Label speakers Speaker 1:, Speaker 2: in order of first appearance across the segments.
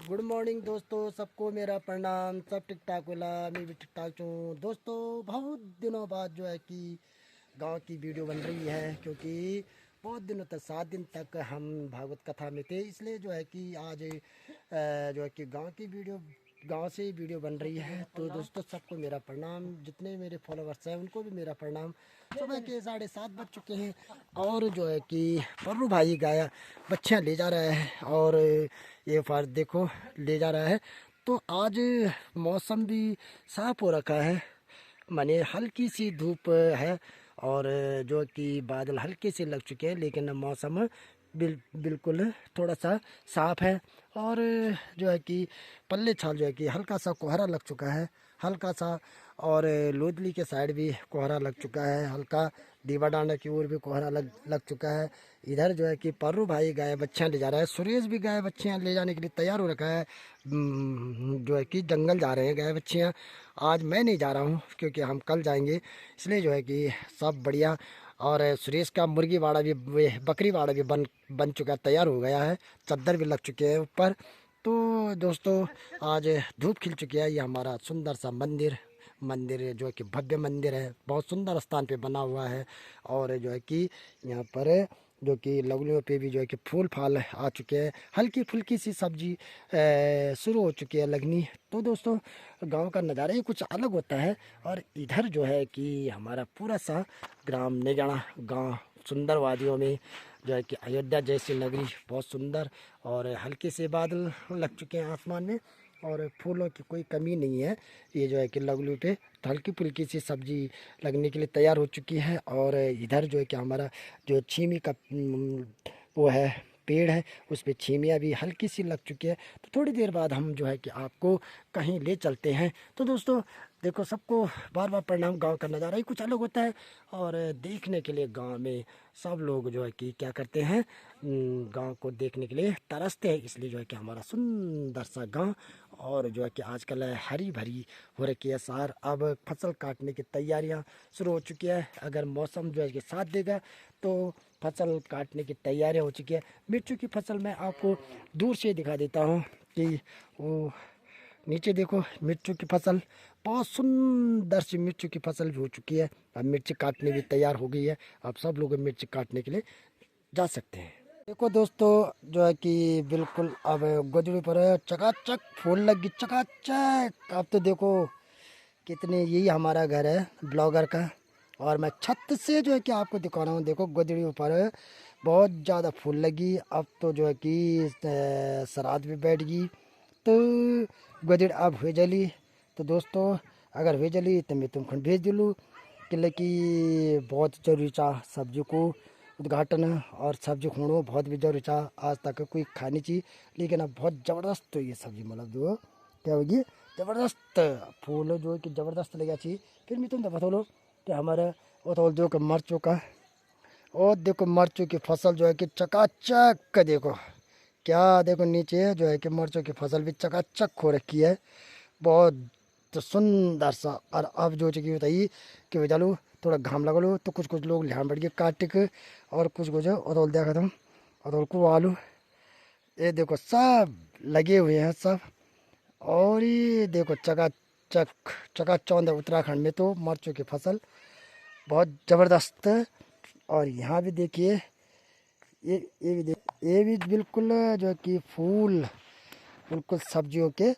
Speaker 1: Good morning दोस्तों, सबको मेरा प्रणाम। सब ठीक ठाक होला, मैं भी ठीक ठाक हूँ। दोस्तों बहुत दिनों बाद जो है कि गांव की वीडियो बन रही है, क्योंकि बहुत दिनों तक 7 दिन तक हम भागवत कथा में थे, इसलिए जो है कि आज जो है कि गांव की वीडियो, गांव से ही वीडियो बन रही है। तो दोस्तों सबको मेरा प्रणाम, जितने मेरे फॉलोअर्स हैं उनको भी मेरा प्रणाम। सुबह के 7:30 बज चुके हैं और जो है कि पर्रू भाई गाया बच्चियाँ ले जा रहा है और ये फार देखो ले जा रहा है। तो आज मौसम भी साफ हो रखा है, माने हल्की सी धूप है और जो कि बादल हल्के से लग चुके हैं, लेकिन मौसम बिल्कुल थोड़ा सा साफ है। और जो है कि पल्ले छाल जो है कि हल्का सा कोहरा लग चुका है, हल्का सा। और लोदली के साइड भी कोहरा लग चुका है, हल्का दीवा डांडा की ओर भी कोहरा लग चुका है। इधर जो है कि पर्रू भाई गाय बच्चियाँ ले जा रहा है, सुरेश भी गाय बच्चियाँ ले जाने के लिए तैयार हो रखा है। जो है कि जंगल जा रहे हैं गाय बच्चियाँ। आज मैं नहीं जा रहा हूँ क्योंकि हम कल जाएंगे, इसलिए जो है कि सब बढ़िया। और सुरेश का मुर्गी वाड़ा भी, बकरी वाड़ा भी बन चुका है, तैयार हो गया है, चद्दर भी लग चुके हैं ऊपर। तो दोस्तों आज धूप खिल चुकी है। ये हमारा सुंदर सा मंदिर जो है कि भव्य मंदिर है, बहुत सुंदर स्थान पे बना हुआ है। और जो है कि यहाँ पर जो कि लवलियों पे भी जो है कि फूल फाल आ चुके हैं, हल्की फुल्की सी सब्जी शुरू हो चुकी है लगनी। तो दोस्तों गांव का नज़ारा ही कुछ अलग होता है। और इधर जो है कि हमारा पूरा सा ग्राम निगड़ा गांव सुंदर वादियों में जो है कि अयोध्या जैसी नगरी, बहुत सुंदर। और हल्के से बादल लग चुके हैं आसमान में और फूलों की कोई कमी नहीं है। ये जो है कि लगलू पे हल्की फुल्की सी सब्जी लगने के लिए तैयार हो चुकी है। और इधर जो है कि हमारा जो छीमी का वो है, पेड़ है, उस पे छीमियाँ भी हल्की सी लग चुकी है। तो थोड़ी देर बाद हम जो है कि आपको कहीं ले चलते हैं। तो दोस्तों देखो, सबको बार बार प्रणाम। गांव का नज़ारा ही कुछ अलग होता है और देखने के लिए गांव में सब लोग जो है कि क्या करते हैं, गांव को देखने के लिए तरसते हैं। इसलिए जो है कि हमारा सुंदर सा गांव और जो है कि आजकल हरी भरी हो रखी है सार। अब फसल काटने की तैयारियां शुरू हो चुकी है। अगर मौसम जो है कि साथ देगा तो फसल काटने की तैयारियां हो चुकी है। मिर्चों की फसल मैं आपको दूर से दिखा देता हूँ कि वो नीचे देखो, मिर्चों की फसल, बहुत सुंदर सी मिर्चों की फसल भी हो चुकी है। अब मिर्ची काटने भी तैयार हो गई है, अब सब लोग मिर्ची काटने के लिए जा सकते हैं। देखो दोस्तों जो है कि बिल्कुल अब गोदड़ी पर चकाचक फूल लगी, चकाचक। अब तो देखो कितने, यही हमारा घर है ब्लॉगर का और मैं छत से जो है कि आपको दिखा रहा हूँ। देखो गोदड़ी ऊपर बहुत ज़्यादा फूल लगी। अब तो जो है कि सराद भी बैठ गई। तो गोदड़ी अब हुए जली। तो दोस्तों अगर हुए जली तो मैं तुमको भेज दिलूँ कि बहुत जरूरी चा सब्जी को उद्घाटन और सब्जी खूणो बहुत भी जरूरी चा। आज तक कोई खानी चाहिए, लेकिन अब बहुत ज़बरदस्त तो ये सब्जी मतलब जो क्या होगी, ज़बरदस्त फूल जो है कि ज़बरदस्त लगा चाहिए। फिर मैं तुम तो बतौलो कि हमारे वो देखो मर्चों का, और देखो मर्चों की फसल जो है कि चकाचक। देखो क्या, देखो नीचे जो है कि मर्चों की फसल भी चकाचक हो रखी है, बहुत सुंदर सा। और अब जो चीज़ बताइए कि भाई चलो थोड़ा घाम लगा लो, तो कुछ कुछ लोग ध्यान बढ़ गए काट के, और कुछ कुछ अदौल देखा तुम, अदौल को आलू, ये देखो सब लगे हुए हैं सब। और ये देखो चकाचक, चकाचौंध उत्तराखंड में तो मर्चों की फसल बहुत ज़बरदस्त। और यहाँ भी देखिए, ये भी बिल्कुल जो है कि फूल बिल्कुल सब्जियों के।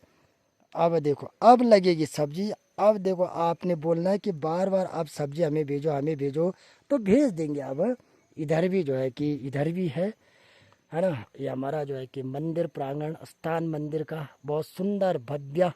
Speaker 1: अब देखो अब लगेगी सब्जी। अब देखो आपने बोलना है कि बार बार आप सब्जी हमें भेजो, हमें भेजो, तो भेज देंगे। अब इधर भी जो है कि इधर भी है ना। ये हमारा जो है कि मंदिर प्रांगण स्थान मंदिर का बहुत सुंदर भव्य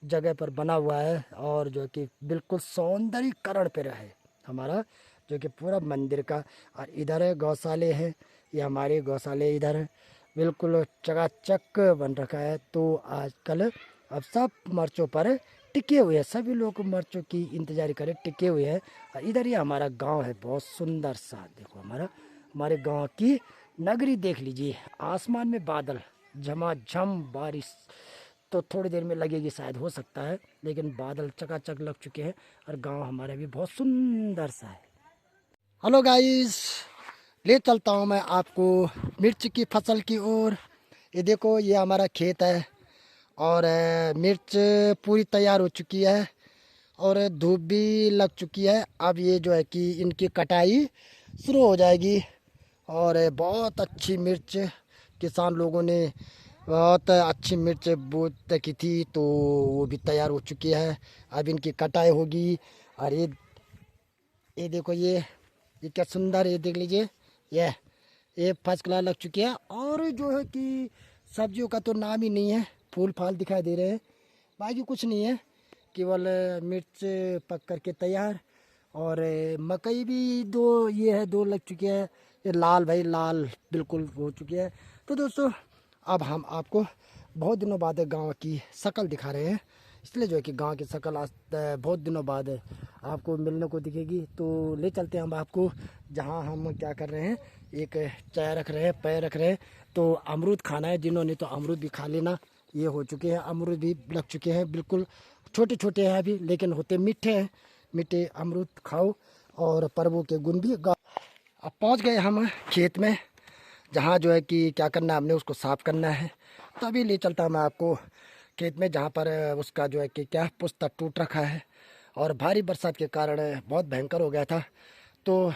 Speaker 1: जगह पर बना हुआ है। और जो कि बिल्कुल सौंदर्यीकरण पे है हमारा जो कि पूरा मंदिर का। और इधर है गौशाले हैं, ये हमारे गौशाले इधर बिल्कुल चकाचक बन रखा है। तो आजकल अब सब मर्चों पर टिके हुए हैं, सभी लोग मर्चों की इंतजार करे टिके हुए हैं। और इधर ही हमारा गांव है बहुत सुंदर सा। देखो हमारे गांव की नगरी देख लीजिए, आसमान में बादल, झमाझम बारिश तो थोड़ी देर में लगेगी शायद, हो सकता है, लेकिन बादल चकाचक लग चुके हैं और गांव हमारा भी बहुत सुंदर सा है। हेलो गाइस, ले चलता हूँ मैं आपको मिर्च की फसल की ओर। ये देखो ये हमारा खेत है, और मिर्च पूरी तैयार हो चुकी है और धूप भी लग चुकी है। अब ये जो है कि इनकी कटाई शुरू हो जाएगी। और बहुत अच्छी मिर्च किसान लोगों ने बहुत अच्छी मिर्च बोत की थी, तो वो भी तैयार हो चुकी है। अब इनकी कटाई होगी। और ये देखो, ये क्या सुंदर, ये देख लीजिए, ये फर्स्ट क्लास लग चुकी है। और जो है कि सब्जियों का तो नाम ही नहीं है, फूल फाल दिखाई दे रहे हैं, बाकी कुछ नहीं है, केवल मिर्च पक करके तैयार। और मकई भी दो, ये है, दो लग चुकी है। ये लाल, भाई लाल बिल्कुल हो चुकी है। तो दोस्तों, अब हम आपको बहुत दिनों बाद गांव की शक्ल दिखा रहे हैं, इसलिए जो है कि गांव की शक्ल आज बहुत दिनों बाद आपको मिलने को दिखेगी। तो ले चलते हैं हम आपको जहां हम क्या कर रहे हैं, एक चाय रख रहे हैं, पैर रख रहे हैं। तो अमरूद खाना है, जिन्होंने तो अमरूद भी खा लेना। ये हो चुके हैं, अमरूद भी लग चुके हैं, बिल्कुल छोटे छोटे हैं अभी, लेकिन होते मीठे हैं। मीठे अमरूद खाओ और पर्वों के गुण भी गा। अब पहुंच गए हम खेत में, जहाँ जो है कि क्या करना है, हमने उसको साफ़ करना है। तो अभी ले चलता हूँ मैं आपको खेत में, जहाँ पर उसका जो है कि क्या पुस्ता टूट रखा है और भारी बरसात के कारण बहुत भयंकर हो गया था। तो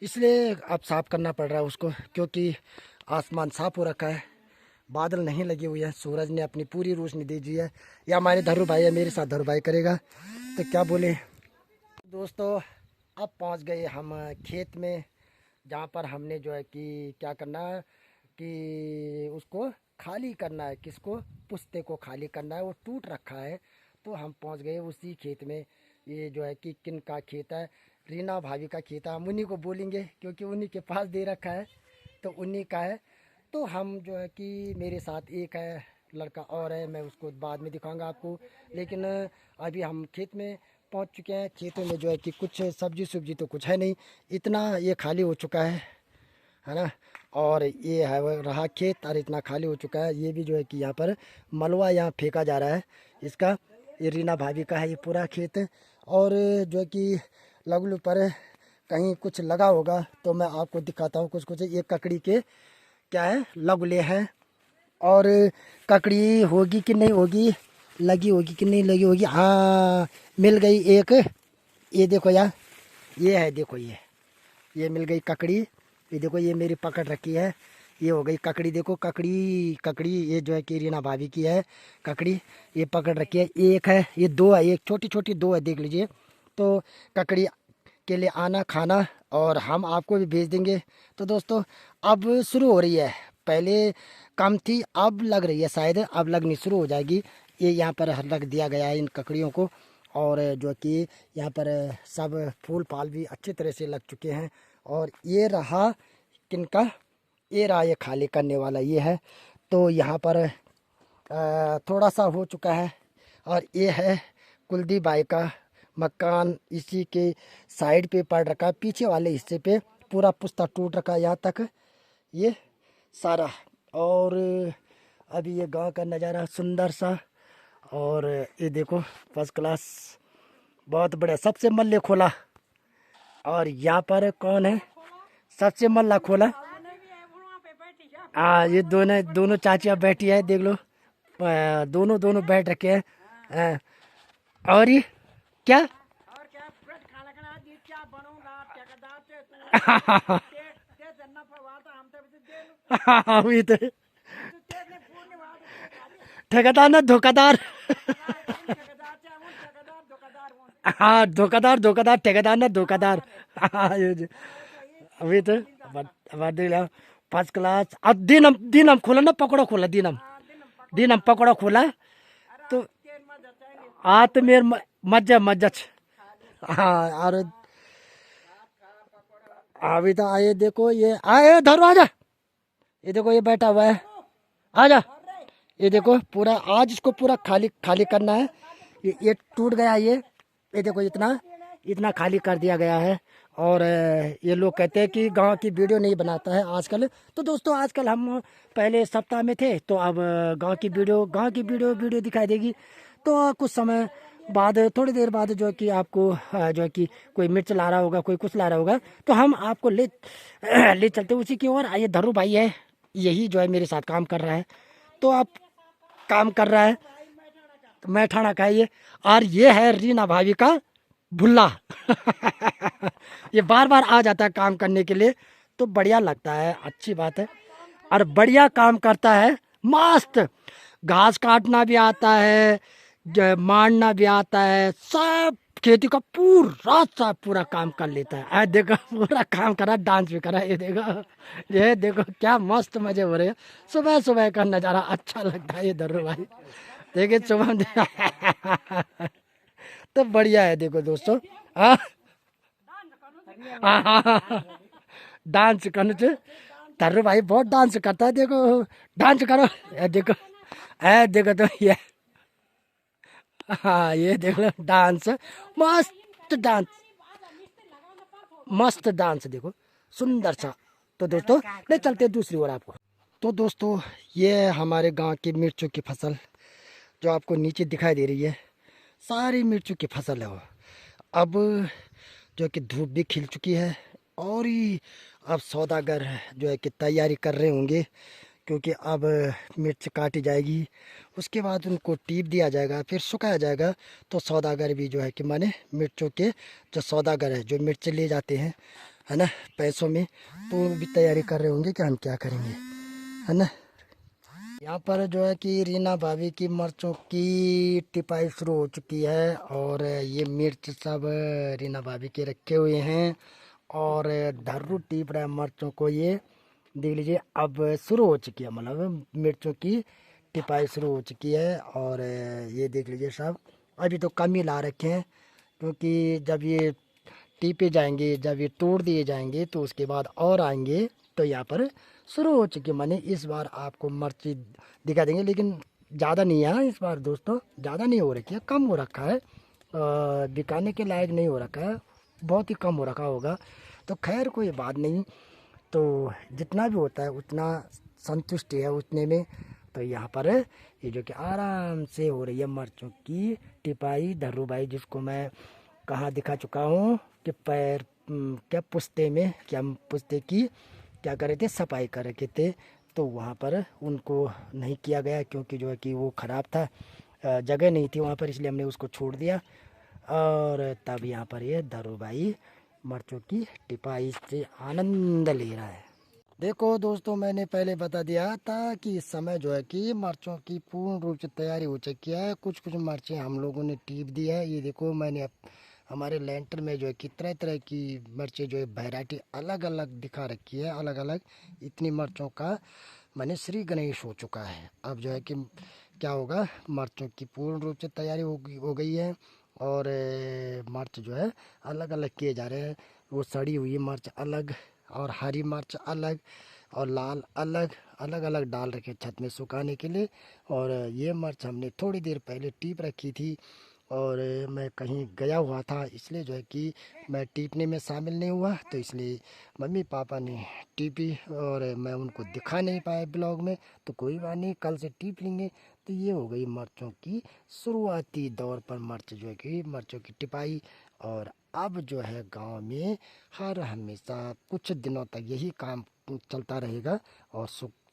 Speaker 1: इसलिए अब साफ़ करना पड़ रहा है उसको, क्योंकि आसमान साफ़ हो रखा है, बादल नहीं लगे हुए हैं, सूरज ने अपनी पूरी रोशनी दे दी है। या हमारे धरू भाई है, मेरे साथ धरू भाई करेगा, तो क्या बोले दोस्तों। अब पहुंच गए हम खेत में, जहाँ पर हमने जो है कि क्या करना है कि उसको खाली करना है, किसको, पुस्ते को खाली करना है, वो टूट रखा है। तो हम पहुंच गए उसी खेत में। ये जो है कि किन का खेत है, रीना भाभी का खेत है, हम उन्हीं को बोलेंगे क्योंकि उन्हीं के पास दे रखा है, तो उन्हीं का है। तो हम जो है कि मेरे साथ एक है लड़का और है, मैं उसको बाद में दिखाऊंगा आपको। लेकिन अभी हम खेत में पहुंच चुके हैं। खेतों में जो है कि कुछ सब्जी सुब्जी तो कुछ है नहीं, इतना ये खाली हो चुका है ना। और ये है वो रहा खेत, और इतना खाली हो चुका है। ये भी जो है कि यहाँ पर मलवा यहाँ फेंका जा रहा है इसका। ये रीना भाभी का है ये पूरा खेत। और जो है कि लगलू पर कहीं कुछ लगा होगा तो मैं आपको दिखाता हूँ। कुछ कुछ ये ककड़ी के क्या है, लगुले हैं। और ककड़ी होगी कि नहीं होगी, लगी होगी कि नहीं लगी होगी। हाँ, मिल गई एक, ये देखो यार, ये है, देखो ये मिल गई ककड़ी। ये देखो, ये मेरी पकड़ रखी है, ये हो गई ककड़ी। देखो ककड़ी, ककड़ी ये जो है कि रीना भाभी की है ककड़ी, ये पकड़ रखी है। एक है, ये दो है, एक छोटी छोटी दो है, देख लीजिए। तो ककड़ी के लिए आना खाना, और हम आपको भी भेज देंगे। तो दोस्तों, अब शुरू हो रही है, पहले कम थी, अब लग रही है, शायद अब लगनी शुरू हो जाएगी। ये यहाँ पर रख दिया गया है इन ककड़ियों को। और जो कि यहाँ पर सब फूल फाल भी अच्छी तरह से लग चुके हैं। और ये रहा किनका, ये रहा ये खाली करने वाला, ये है। तो यहाँ पर थोड़ा सा हो चुका है। और ये है कुलदीप भाई का मकान, इसी के साइड पे पड़ रखा है, पीछे वाले हिस्से पे पूरा पुस्ता टूट रखा है यहाँ तक, ये सारा। और अभी ये गांव का नज़ारा सुंदर सा, और ये देखो फर्स्ट क्लास, बहुत बढ़िया, सबसे मल्ले खोला। और यहाँ पर कौन है, सबसे मल्ला खोला। हाँ, ये दोनों दोनों चाचियाँ बैठी है, देख लो, दोनों दोनों बैठ रखे हैं। और ये क्या वही तो, ठेकेदार ना धोखादार। हाँ, धोखादार धोखादार, ठेकेदार ना धोखादार। हाँ, अभी तो फर्स्ट क्लास। अब दिन हम खोला ना, पकड़ो खोला, दिन हम पकड़ो खोला। तो तो मेर मज्जा मज्जा हाँ। और अभी तो आए, देखो ये आए, धरो आजा, ये देखो ये बैठा हुआ है, आजा। ये देखो पूरा आज इसको पूरा खाली खाली करना है। ये टूट गया, ये देखो इतना इतना खाली कर दिया गया है। और ये लोग कहते हैं कि गांव की वीडियो नहीं बनाता है आजकल। तो दोस्तों, आजकल हम पहले सप्ताह में थे, तो अब गांव की वीडियो दिखाई देगी। तो कुछ समय बाद, थोड़ी देर बाद जो है कि आपको जो है कि कोई मिर्च ला रहा होगा, कोई कुछ ला रहा होगा, तो हम आपको ले ले चलते उसी की ओर। आइए, धरू भाई है, यही जो है मेरे साथ काम कर रहा है। तो आप काम कर रहा है, तो मैठाना का ये। और ये है रीना भाभी का भुल्ला। ये बार बार आ जाता है काम करने के लिए, तो बढ़िया लगता है, अच्छी बात है। और बढ़िया काम करता है, मस्त। घास काटना भी आता है, मारना भी आता है, सब खेती का पूरा सब पूरा काम कर लेता है। देखो पूरा काम करा, डांस भी करा। ये देखो क्या मस्त मजे हो रहे हैं। सुबह सुबह का नज़ारा अच्छा लगता है ये दर्रू भाई। देखिए सुबह तो बढ़िया है। देखो दोस्तों, हाँ हाँ हाँ, हाँ, डांस करने से दर्रू भाई बहुत डांस करता है। देखो डांस करो, देखो देखो तो ये, हाँ ये देख लो डांस, मस्त डांस, मस्त डांस देखो, सुंदर सा। तो दोस्तों ले चलते हैं दूसरी ओर आपको। तो दोस्तों ये है हमारे गांव की मिर्चों की फसल, जो आपको नीचे दिखाई दे रही है, सारी मिर्चों की फसल है वो। अब जो कि धूप भी खिल चुकी है, और ही अब सौदागर जो है कि तैयारी कर रहे होंगे, क्योंकि अब मिर्च काटी जाएगी, उसके बाद उनको टीप दिया जाएगा, फिर सुखाया जाएगा। तो सौदागर भी जो है कि माने मिर्चों के जो सौदागर है, जो मिर्च ले जाते हैं है ना पैसों में, तो वो भी तैयारी कर रहे होंगे कि हम क्या करेंगे, है ना। यहाँ पर जो है कि रीना भाभी की मिर्चों की टिपाई शुरू हो चुकी है, और ये मिर्च सब रीना भाभी के रखे हुए हैं, और धर्रू टीप रहा है मिर्चों को। ये देख लीजिए अब शुरू हो चुकी है, मतलब मिर्चों की टिपाई शुरू हो चुकी है। और ये देख लीजिए सब अभी तो कम ही ला रखे हैं, क्योंकि जब ये टीपे जाएंगे, जब ये तोड़ दिए जाएंगे, तो उसके बाद और आएंगे। तो यहाँ पर शुरू हो चुकी, माने इस बार आपको मिर्ची दिखा देंगे, लेकिन ज़्यादा नहीं है इस बार दोस्तों, ज़्यादा नहीं हो रखी है, कम हो रखा है, दिखाने के लायक नहीं हो रखा है, बहुत ही कम हो रखा होगा। तो खैर कोई बात नहीं, तो जितना भी होता है उतना संतुष्टि है उतने में। तो यहाँ पर ये जो कि आराम से हो रही है मिर्चों की टिपाई। धर्रू भाई जिसको मैं कहाँ दिखा चुका हूँ कि पैर क्या पुश्ते में, क्या पुश्ते की क्या कर रहे थे, सफाई कर रखे थे। तो वहाँ पर उनको नहीं किया गया, क्योंकि जो है कि वो ख़राब था, जगह नहीं थी वहाँ पर, इसलिए हमने उसको छोड़ दिया। और तब यहाँ पर ये धर्रू भाई मिर्चों की टिपाई से आनंद ले रहा है। देखो दोस्तों, मैंने पहले बता दिया था कि इस समय जो है कि मिर्चों की पूर्ण रूप से तैयारी हो चुकी है। कुछ कुछ मिर्चें हम लोगों ने टीप दी है। ये देखो मैंने हमारे लेंटर में जो है कि तरह तरह की मिर्चें जो है वैरायटी अलग अलग दिखा रखी है, अलग अलग। इतनी मिर्चों का मैंने श्री गणेश हो चुका है। अब जो है कि क्या होगा, मिर्चों की पूर्ण रूप से तैयारी हो गई है, और मिर्च जो है अलग अलग किए जा रहे हैं। वो सड़ी हुई मिर्च अलग, और हरी मिर्च अलग, और लाल अलग, अलग अलग डाल रखे छत में सुखाने के लिए। और ये मिर्च हमने थोड़ी देर पहले टीप रखी थी, और मैं कहीं गया हुआ था, इसलिए जो है कि मैं टीपने में शामिल नहीं हुआ, तो इसलिए मम्मी पापा ने टीपी, और मैं उनको दिखा नहीं पाया ब्लॉग में। तो कोई बात नहीं, कल से टीप लेंगे। तो ये हो गई मिर्चों की शुरुआती दौर पर मिर्च जो है कि मिर्चों की टिपाई। और अब जो है गांव में हर हमेशा कुछ दिनों तक यही काम चलता रहेगा, और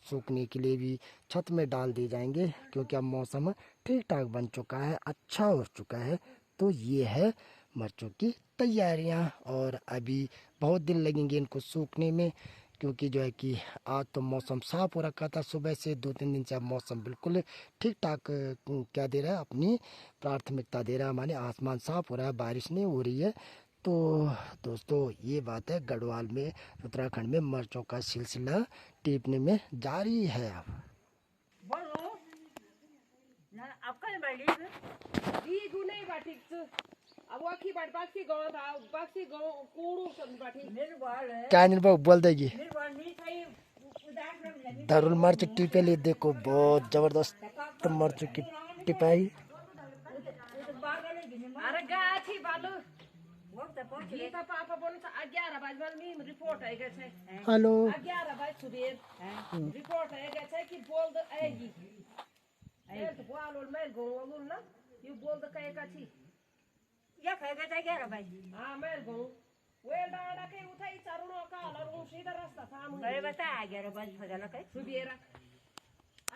Speaker 1: सूखने के लिए भी छत में डाल दिए जाएंगे, क्योंकि अब मौसम ठीक ठाक बन चुका है, अच्छा हो चुका है। तो ये है मिर्चों की तैयारियां, और अभी बहुत दिन लगेंगे इनको सूखने में, क्योंकि जो है कि आज तो मौसम साफ हो रखा था, सुबह से 2-3 दिन से अब मौसम बिल्कुल ठीक ठाक क्या दे रहा है, अपनी प्राथमिकता दे रहा है, माने आसमान साफ हो रहा है, बारिश नहीं हो रही है। तो दोस्तों ये बात है, गढ़वाल में उत्तराखंड में मिर्चों का सिलसिला टीपने में जारी है। क्या नहीं बोल देगी, धरुल मिर्च टिपे ले, देखो बहुत जबरदस्त मिर्च की टिपाई। हेलो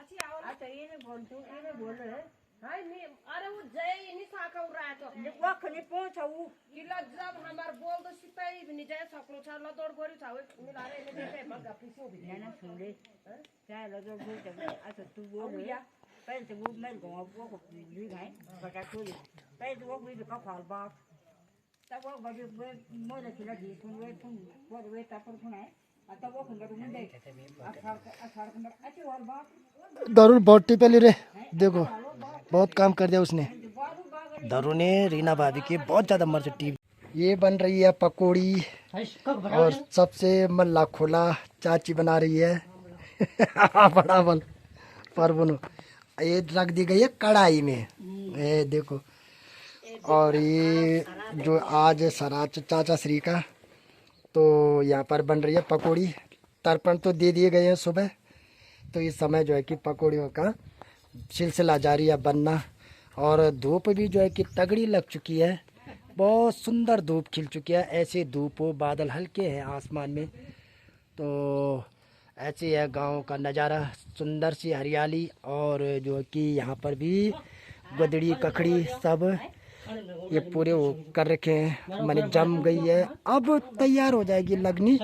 Speaker 2: अच्छा ये नहीं बोलते ये नहीं बोल रहे हाय नहीं अरे वो जय ही नहीं साका उड़ रहा है तो
Speaker 3: वो खने पहुंचा वो
Speaker 2: किला जब हमार बोल तो सिपाही भी नहीं जाए सकलो छा लदोड़ गोरी छा मिला रहे ने देते मगा पीछे भी
Speaker 3: ना सुन ले क्या लगा बोल जब अच्छा तू बोल पहले तो वो मैं वो भी गए बटा खोली पहले तो वो भी का फाल बात तब वो बड़े मोरे खिला दी सुन वे तापर सुनाए तब वो खंडर में दे अठार खंडर अच्छी वाल बात
Speaker 1: दारू बहुत टिपे ले रे देखो बहुत काम कर दिया उसने दारू ने रीना भाभी की बहुत ज़्यादा मर्ज टीप। ये बन रही है पकौड़ी और सबसे मल्ला खोला चाची बना रही है बड़ा बल पर बोलो ये रख दी गई है कढ़ाई में ये देखो। और ये जो आज सराज चाचा श्री का तो यहाँ पर बन रही है पकौड़ी। तर्पण तो दे दिए गए हैं सुबह तो इस समय जो है कि पकौड़ियों का सिलसिला जारी है बनना। और धूप भी जो है कि तगड़ी लग चुकी है बहुत सुंदर धूप खिल चुकी है। ऐसे धूप हो बादल हल्के हैं आसमान में तो ऐसे है गांव का नज़ारा सुंदर सी हरियाली। और जो है कि यहाँ पर भी गदड़ी ककड़ी सब ये पूरे वो कर रखे हैं मैंने जम गई है। अब तैयार हो जाएगी लगनी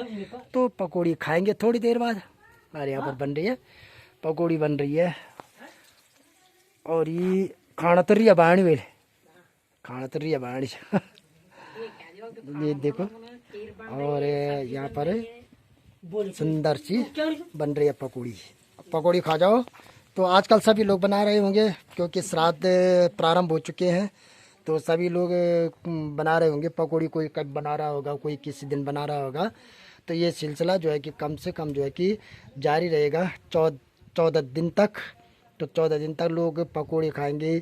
Speaker 1: तो पकौड़ी खाएंगे थोड़ी देर बाद। हमारे यहाँ पर बन रही है पकौड़ी बन रही है। और ये खाना तो रही है बाणी वेल खाना तो रही है बाणी ये देखो। और यहाँ पर सुंदर सी बन रही है पकौड़ी। पकौड़ी खा जाओ। तो आजकल सभी लोग बना रहे होंगे क्योंकि श्राद्ध प्रारंभ हो चुके हैं तो सभी लोग बना रहे होंगे पकौड़ी। कोई कब बना रहा होगा कोई किसी दिन बना रहा होगा। तो ये सिलसिला जो है कि कम से कम जो है कि जारी रहेगा 14 दिन तक। तो 14 दिन तक लोग पकौड़ी खाएंगे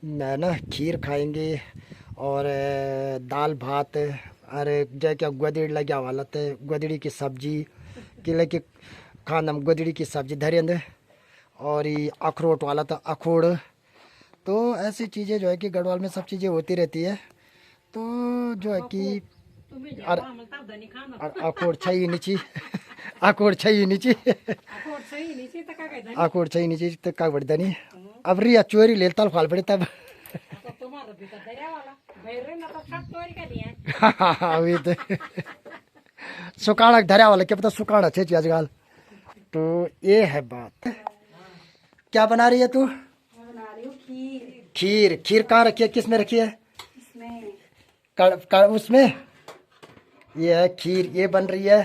Speaker 1: ना खीर खाएंगे और दाल भात अरे जै क्या गदड़ी लगे वाला थे गदड़ी की सब्जी किले के खाना गदड़ी की सब्जी धरे अंदर और ये अखरोट वाला था अखोड़। तो ऐसी चीज़ें जो है कि गढ़वाल में सब चीज़ें होती रहती है। तो जो है कि और अखोड़ छई नीची अखोड़ छई नीची अखोड़ छई नीची तो का बढ़ता नहीं। अब रिया चोरी ले ताल फाल पड़े तब अभी तो सुकाना धरा वाला क्या पता सुकाना छे आजकल। तो ये है बात। क्या बना रही है तू? खीर। खीर कहाँ रखी है किस में रखी है? उसमें ये है खीर ये बन रही है।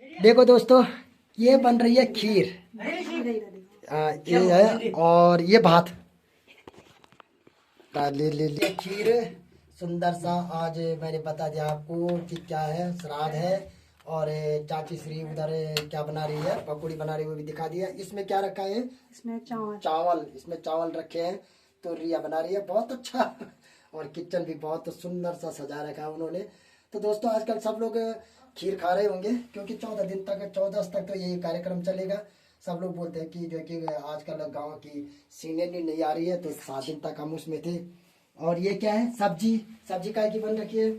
Speaker 1: देखो दोस्तों ये बन रही है खीर ये है और ये भात ले खीर सुंदर सा। आज मैंने बता दिया आपको कि क्या है श्राद्ध है। और चाची श्री उधर क्या बना रही है पकौड़ी बना रही है वो भी दिखा दिया। इसमें क्या रखा है?
Speaker 3: इसमें
Speaker 1: चावल इसमें चावल रखे हैं तो रिया बना रही है बहुत अच्छा। और किचन भी बहुत सुंदर सा सजा रखा है उन्होंने। तो दोस्तों आजकल सब लोग खीर खा रहे होंगे क्योंकि 14 दिन तक 14 तक तो यही कार्यक्रम चलेगा। सब लोग बोलते हैं कि जो कि आजकल गांव की सीनियर नहीं आ रही है तो 7 दिन तक हम उसमें थे। और ये क्या है? सब्जी। सब्जी काय की बन रखी है?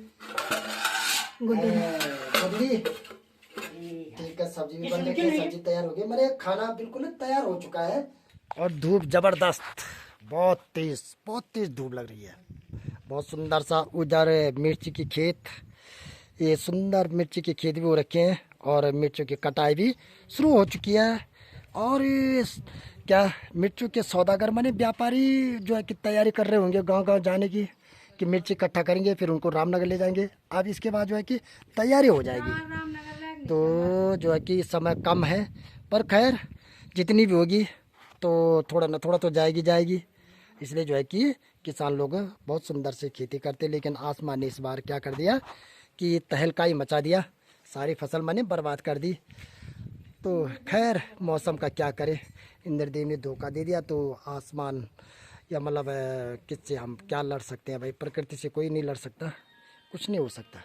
Speaker 1: गुदड़ी। ठीक है सब्जी भी बन रखी है सब्जी तैयार हो गई मेरे खाना बिल्कुल तैयार हो चुका है। और धूप जबरदस्त बहुत तेज धूप लग रही है बहुत सुंदर सा। उधर मिर्ची की खेत ये सुंदर मिर्ची के खेत भी हो रखे हैं और मिर्चों की कटाई भी शुरू हो चुकी है। और क्या मिर्चों के सौदागर माने व्यापारी जो है कि तैयारी कर रहे होंगे गांव-गांव जाने की कि मिर्ची इकट्ठा करेंगे फिर उनको रामनगर ले जाएंगे। अब इसके बाद जो है कि तैयारी हो जाएगी। तो जो है कि समय कम है पर खैर जितनी भी होगी तो थोड़ा न थोड़ा तो जाएगी। इसलिए जो है कि किसान लोग बहुत सुंदर से खेती करते। लेकिन आसमान ने इस बार क्या कर दिया कि तहलकाई मचा दिया सारी फसल मैंने बर्बाद कर दी। तो खैर मौसम का क्या करे इंद्रदेव ने धोखा दे दिया। तो आसमान या मतलब किससे हम क्या लड़ सकते हैं भाई प्रकृति से कोई नहीं लड़ सकता कुछ नहीं हो सकता।